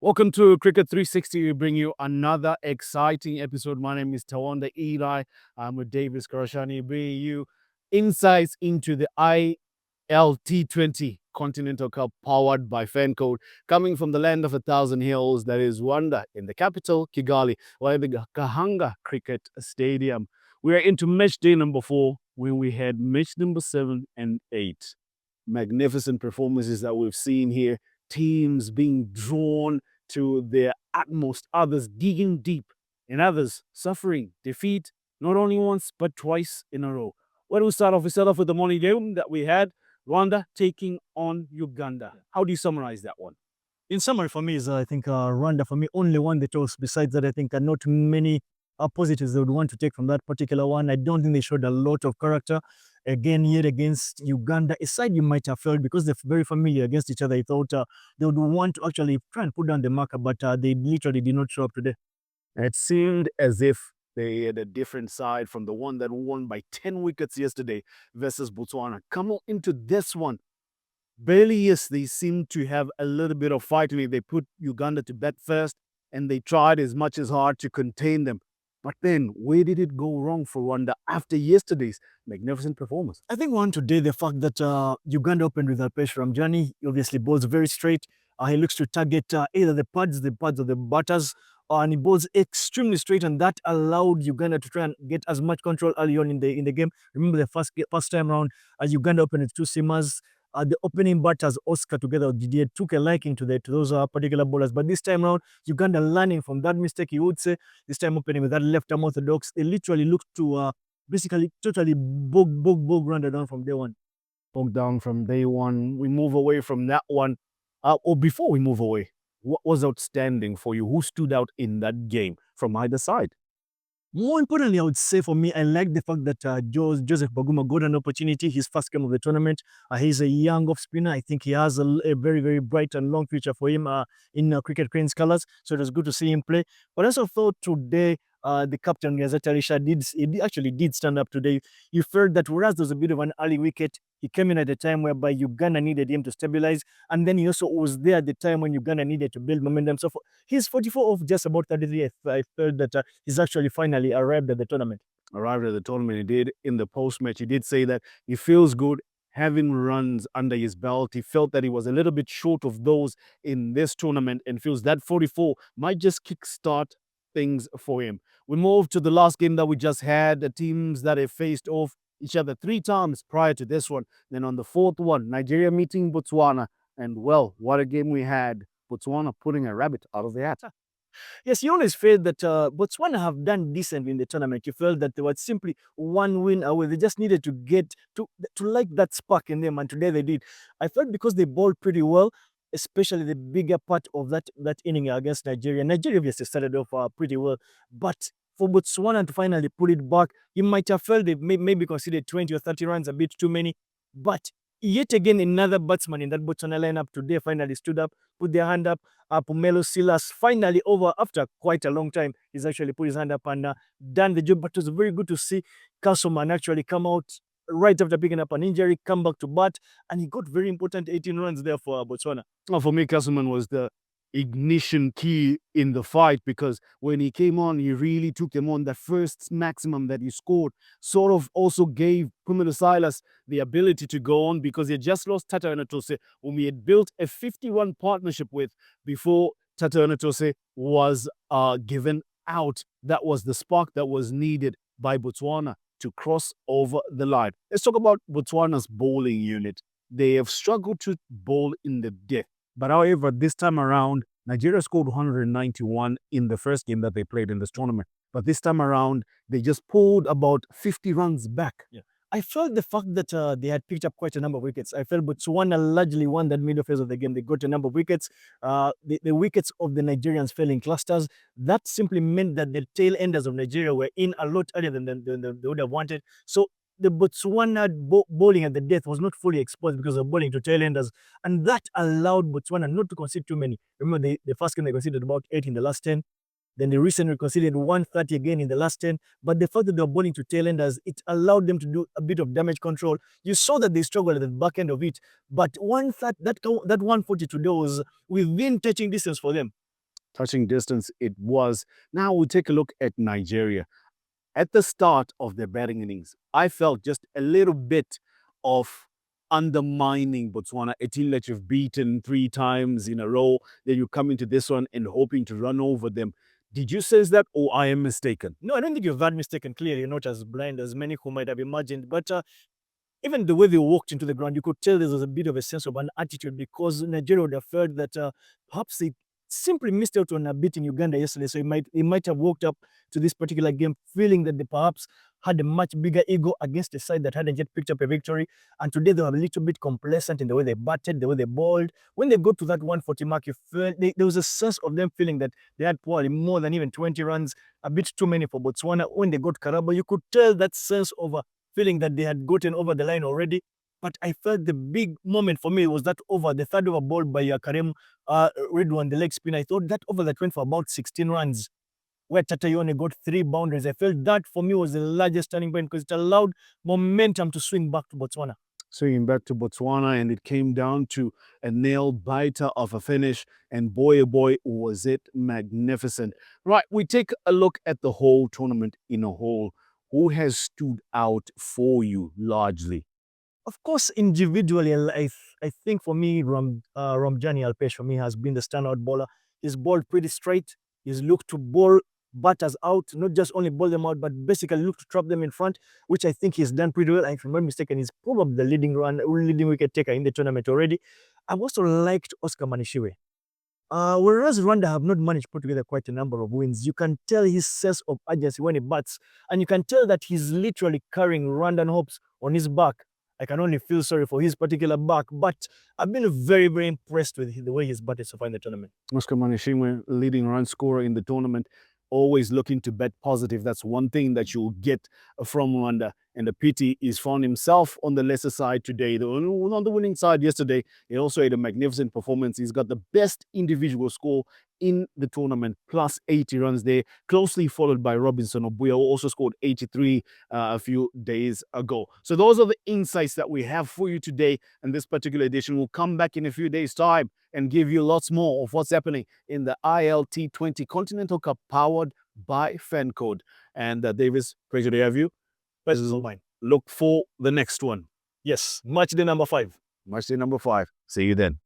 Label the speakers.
Speaker 1: Welcome to Cricket 360. We bring you another exciting episode. My name is Tawanda Eli. I'm with Davis Karashani, bringing you insights into the ILT20 Continental Cup powered by Fancode, coming from the land of a thousand hills, that is Rwanda, in the capital, Kigali, where the Kahanga Cricket Stadium. We are into match day number 4, when we had match number 7 and 8. Magnificent performances that we've seen here, teams being drawn to their utmost, others digging deep, and others suffering defeat not only once but twice in a row. Where do we start off? We start off with the morning game that we had, Rwanda taking on Uganda. How do you summarize that one?
Speaker 2: In summary, for me, is I think Rwanda for me only won the toss. Besides that, I think not many positives they would want to take from that particular one. I don't think they showed a lot of character. Again, yet against Uganda, a side you might have felt because they're very familiar against each other. I thought they would want to actually try and put down the marker, but they literally did not show up today.
Speaker 1: It seemed as if they had a different side from the one that won by 10 wickets yesterday versus Botswana. Come on into this one. Barely, yes, they seem to have a little bit of fight in it. They put Uganda to bed first, and they tried as much as hard to contain them. But then, where did it go wrong for Rwanda after yesterday's magnificent performance?
Speaker 2: I think one today, the fact that Uganda opened with Alpesh Ramjani, obviously bowls very straight. He looks to target either the pads or the batters, and he bowls extremely straight, and that allowed Uganda to try and get as much control early on in the game. Remember the first time round, Uganda opened with two seamers. The opening batters, Oscar together with Didier, took a liking to those particular bowlers. But this time around, Uganda learning from that mistake, you would say, this time opening with that left-arm orthodox, they literally looked to basically totally bog Rwanda down from day one.
Speaker 1: Bogged down from day one. We move away from that one. Or before we move away, what was outstanding for you? Who stood out in that game from either side?
Speaker 2: More importantly, I would say for me, I like the fact that Joseph Baguma got an opportunity, his first game of the tournament. He's a young off spinner. I think he has a very, very bright and long future for him in Cricket Crane's colours. So it was good to see him play. But I also thought today, the captain, Yazata Risha, actually did stand up today. You felt that whereas there was a bit of an early wicket, he came in at a time whereby Uganda needed him to stabilize. And then he also was there at the time when Uganda needed to build momentum. So he's 44 off just about 33. I felt that he's actually finally arrived at the tournament.
Speaker 1: Arrived at the tournament, he did. In the post-match, he did say that he feels good having runs under his belt. He felt that he was a little bit short of those in this tournament and feels that 44 might just kickstart things for him. We move to the last game that we just had, the teams that have faced off each other 3 times prior to this one. Then on the 4th one, Nigeria meeting Botswana. And well, what a game we had. Botswana putting a rabbit out of the hat.
Speaker 2: Yes, you always felt that Botswana have done decent in the tournament. You felt that they were simply one win away. They just needed to get to like that spark in them, and today they did. I felt because they bowled pretty well, especially the bigger part of that inning against Nigeria. Nigeria obviously started off pretty well, but for Botswana to finally pull it back, you might have felt they maybe considered 20 or 30 runs a bit too many, but yet again, another batsman in that Botswana lineup today finally stood up, put their hand up. Pumelo Silas finally over after quite a long time. He's actually put his hand up and done the job. But it was very good to see Castleman actually come out right after picking up an injury, come back to bat, and he got very important 18 runs there for Botswana.
Speaker 1: Well, for me, Castleman was the ignition key in the fight, because when he came on, he really took them on. The first maximum that he scored sort of also gave Pumelo Silas the ability to go on, because he had just lost Tata Anatose, whom he had built a 51 partnership with before Tata Anatose was given out. That was the spark that was needed by Botswana to cross over the line. Let's talk about Botswana's bowling unit. They have struggled to bowl in the depth. But however, this time around, Nigeria scored 191 in the first game that they played in this tournament. But this time around, they just pulled about 50 runs back.
Speaker 2: Yeah. I felt the fact that they had picked up quite a number of wickets. I felt Botswana largely won that middle phase of the game. They got a number of wickets. The wickets of the Nigerians fell in clusters. That simply meant that the tail enders of Nigeria were in a lot earlier than they would have wanted. So the Botswana bowling at the death was not fully exposed because of bowling to tail enders. And that allowed Botswana not to concede too many. Remember, the first game they conceded about 8 in the last 10. Then they recently conceded 130 again in the last 10. But the fact that they were bowling to tail enders, it allowed them to do a bit of damage control. You saw that they struggled at the back end of it. But that 140 today was within touching distance for them.
Speaker 1: Touching distance it was. Now we'll take a look at Nigeria. At the start of their batting innings, I felt just a little bit of undermining Botswana, a team that you've beaten 3 times in a row. Then you come into this one and hoping to run over them. Did you sense that, or I am mistaken?
Speaker 2: No, I don't think you're that mistaken. Clearly, you're not as blind as many who might have imagined. But even the way they walked into the ground, you could tell there was a bit of a sense of an attitude because Nigeria would have felt that perhaps they simply missed out on beating Uganda yesterday. So it might have walked up to this particular game feeling that they perhaps had a much bigger ego against a side that hadn't yet picked up a victory. And today they were a little bit complacent in the way they batted, the way they bowled. When they got to that 140 mark, you felt there was a sense of them feeling that they had probably more than even 20 runs, a bit too many for Botswana. When they got Karaba, you could tell that sense of feeling that they had gotten over the line already. But I felt the big moment for me was that over, the third over ball by Karim Ridwan, the leg spinner. I thought that over that went for about 16 runs, where Tatayone got 3 boundaries. I felt that for me was the largest turning point because it allowed momentum to swing back to Botswana.
Speaker 1: Swinging back to Botswana, and it came down to a nail biter of a finish. And boy, oh boy, was it magnificent. Right, we take a look at the whole tournament in a whole. Who has stood out for you largely?
Speaker 2: Of course, individually, I think for me, Ramjani Alpesh for me has been the standout bowler. He's bowled pretty straight. He's looked to bowl batters out, not just only bowl them out, but basically look to trap them in front, which I think he's done pretty well. If I'm not mistaken, he's probably the leading wicket taker in the tournament already. I've also liked Oscar Manishiwe. Whereas Rwanda have not managed to put together quite a number of wins, you can tell his sense of urgency when he bats, and you can tell that he's literally carrying Rwandan hopes on his back. I can only feel sorry for his particular back, but I've been very, very impressed with the way he's batted so far in the tournament.
Speaker 1: Oscar Manishimwe, leading run scorer in the tournament, always looking to bet positive. That's one thing that you'll get from Rwanda. And the pity is found himself on the lesser side today. On the winning side yesterday, he also had a magnificent performance. He's got the best individual score in the tournament, plus 80 runs there, closely followed by Robinson Obuya, who also scored 83 a few days ago. So those are the insights that we have for you today. And this particular edition will come back in a few days' time and give you lots more of what's happening in the ILT20 Continental Cup powered by Fancode. And Davis, pleasure to have you.
Speaker 2: Pleasure is all mine.
Speaker 1: Look for the next one.
Speaker 2: Yes, match day number 5.
Speaker 1: Match day number 5. See you then.